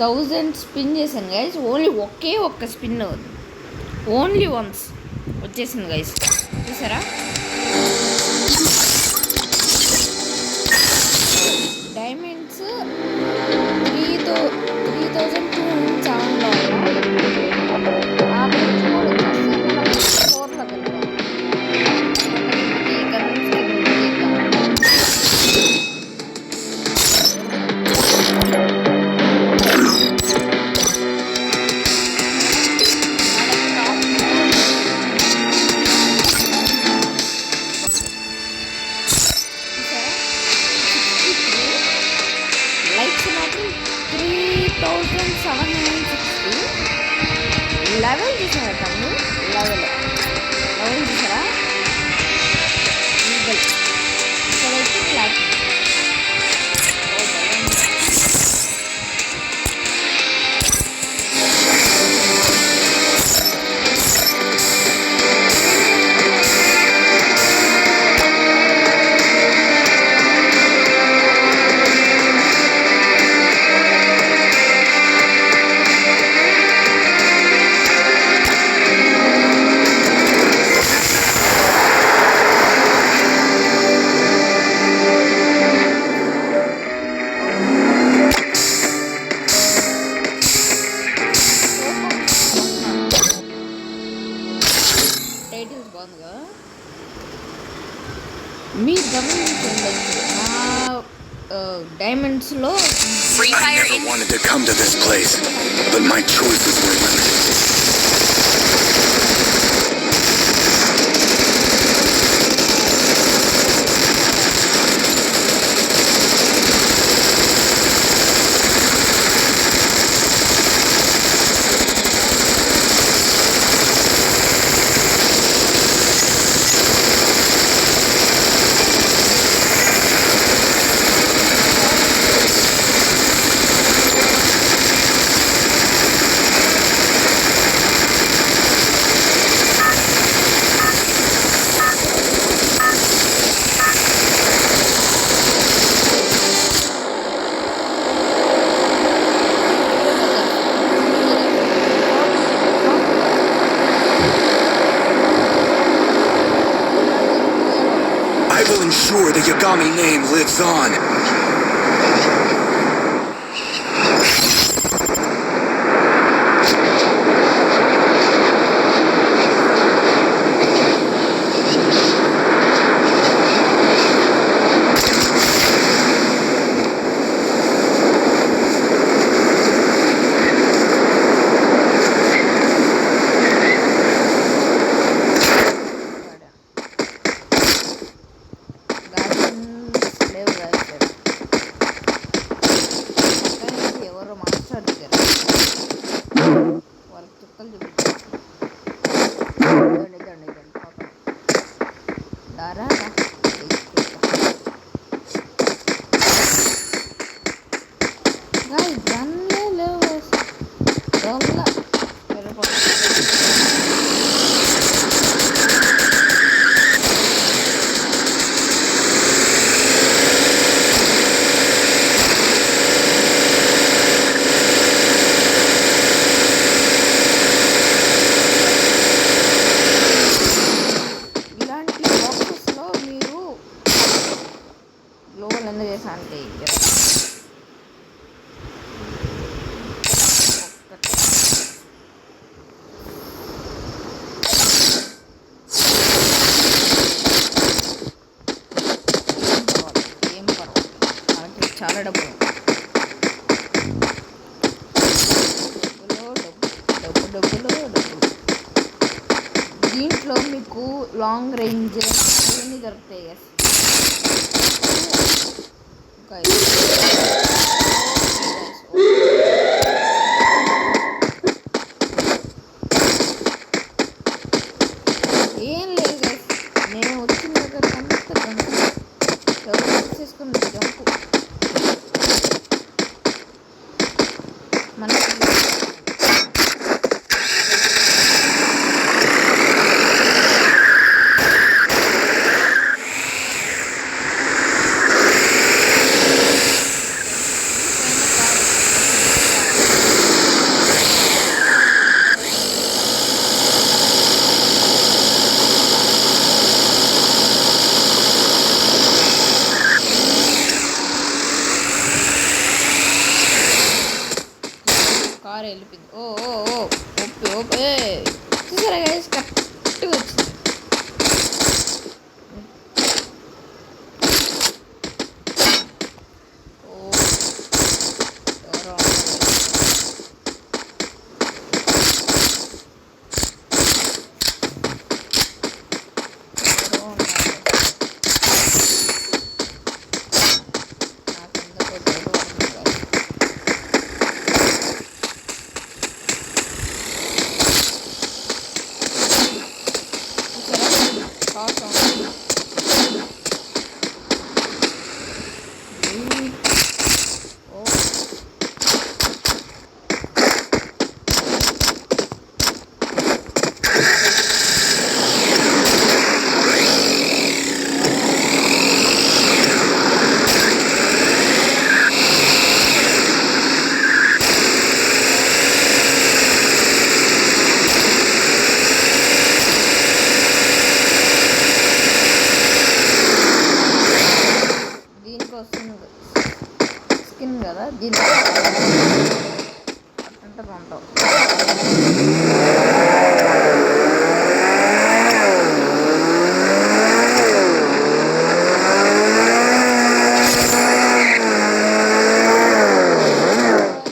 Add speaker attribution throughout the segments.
Speaker 1: 1000 spin చేశాను guys. Only ఒక్క spin, only once వచ్చేసింది గైస్. చూసారా? డైమండ్స్ 3207లో లైక్స్ మాత్రం 3760. లెవెల్ చూసారా తమ్ముడు? లెవెల్ చూసారా? ఈగల్ ఇక్కడైతే ఫ్లాట్. టైటిల్స్ బాగుందిగా. మీరు గమనించండి డైమండ్స్లో
Speaker 2: I never wanted to come to this place, but my choices were limited. I will ensure the Yagami name lives on.
Speaker 1: ఎవరో మాట్లాడుతారు వాళ్ళకి చుక్కలు చూపించారు. దారా ఇలాంటి బాక్సెస్లో మీరు గ్లోబల్ ఎందుకు చేసా అంటే ఏం పర్వాలేదు, మనకి చాలా డబ్బులు దీంట్లో మీకు లాంగ్ రేంజ్ అవన్నీ దొరుకుతాయి గైస్. ఏం లేదు గైస్, నేను వచ్చిన దగ్గర అంతా చేసుకున్న జంపు మనకి ఓ ఓ ఓకే ఓకే చూసారా గైస్ కరెక్ట్గా వచ్చింది. ఓ ఎవరో ఎవరో ఉన్నారు. నాకెందుకో డౌట్ పడుతుంది guys. చూసారా కాసం ఓ దీనికి వస్తుంది స్కిన్ కదా దీనికి అట్టంటే బాగుంటావు.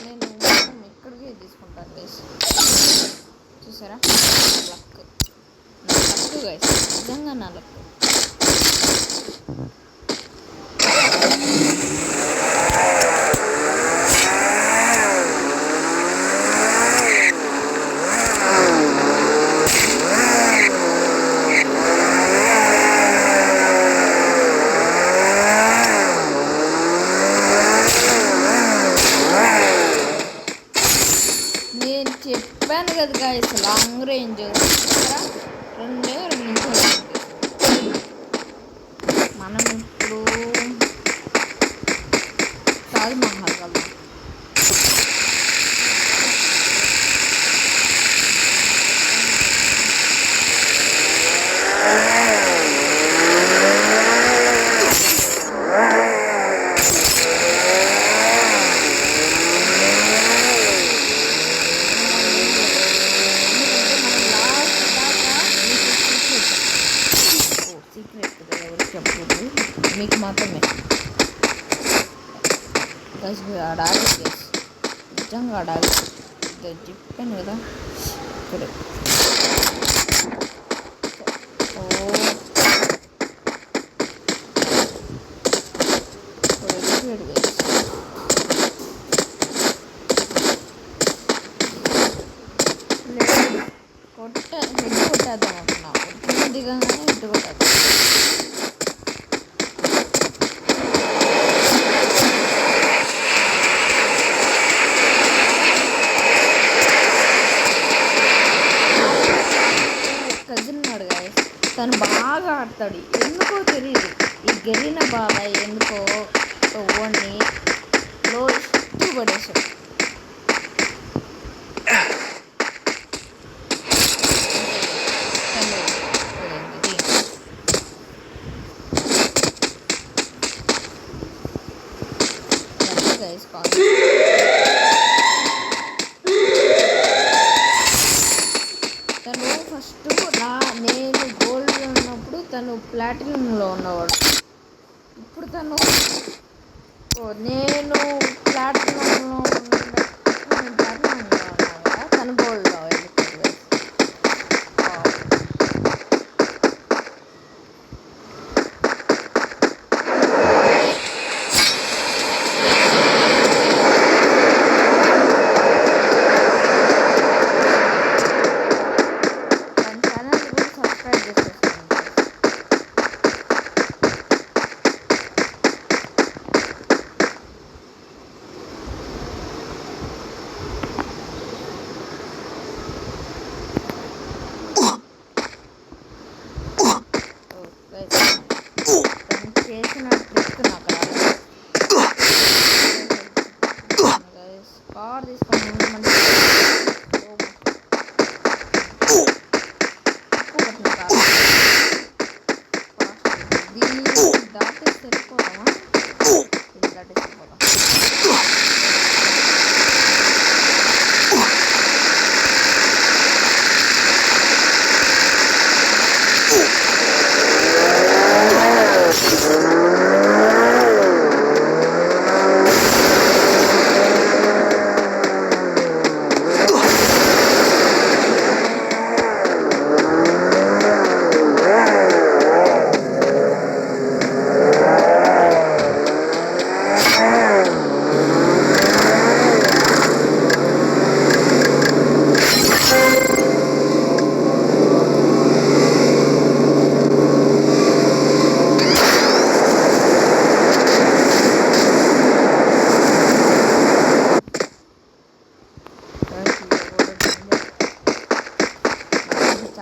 Speaker 1: నేను మొత్తం ఇక్కడికే తీసుకుంటాను గైస్. చూసారా లక్ నా లక్ గైస్ నిజంగా నా లక్. నేను చెప్పాను కదా గాయస్ లాంగ్ రేంజ్ చూసారా 2 నిమిషాలు. మనం ఇప్పుడు తాజ్ మహల్ వెళ్దాం. ఎందుకంటే మనం లాస్ట్ దాకా మీకు సీక్రెట్ కదా ఎవరికి చెప్పకూడదు, మీకు మాత్రమే గైస్. ఆడాలి గైస్ నిజంగా ఆడాలి. చెప్పాను కదా ఇక్కడే. ఓ వెళ్ళిపోయాడు గైస్. లేదు హెడ్ కొట్టేద్దాం అనుకున్నా. దిగంగానే హెడ్ కొట్టేద్దాం. కజిన్ ఉన్నాడు గాయస్, తను బాగా ఆడతాడు. ఎందుకో తెలియదు ఈ గెలిన బాగా ఎందుకో ఓన్ని లో ఇష్టపడేశాడు. గైస్ తను ఫస్ట్ నేను గోల్డ్లో ఉన్నప్పుడు తను ప్లాటినంలో ఉన్నవాడు. ఇప్పుడు తను నేను ప్లాటినంలో నేను ప్లాటినంలో ఉన్నాను కదా, తను గోల్డ్లో వెళ్ళిపోయింది. తన ఛానల్ కూడా సబ్స్క్రైబ్ చేసేస్తాను.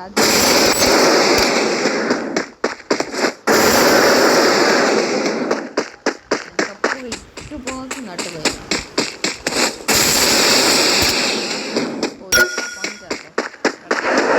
Speaker 1: అది తప్పుడు ఇటు పోతుంది అటు పోయినా పని చేద్దాం.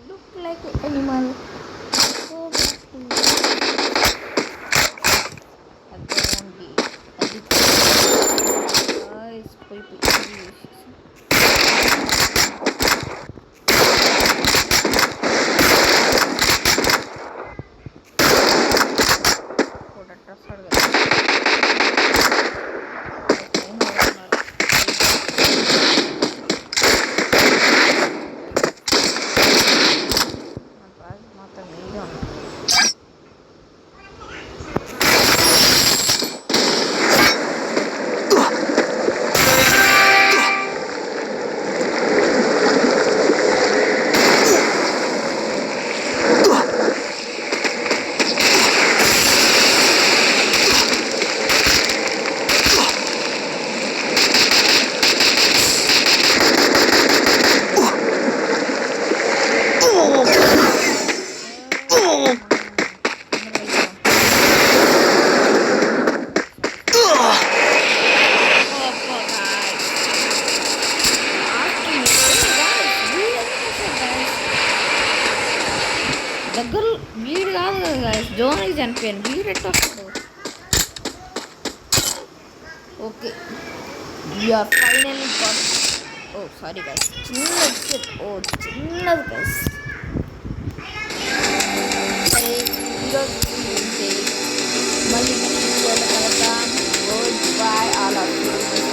Speaker 1: Look like an animal. Go back to అదేంటి అది పోయి వస్తాడు కదా మాత్రం మీరే ఉంది. దగ్గర వీడు కాదు కదా జోన్కి చనిపోయాను వీడు ఎట్లా వస్తాడు okay you are finally got oh sorry guys చిన్నది చిన్నది గైస్ సరే ఈరోజు మళ్ళీ కలుద్దాం good bye all of you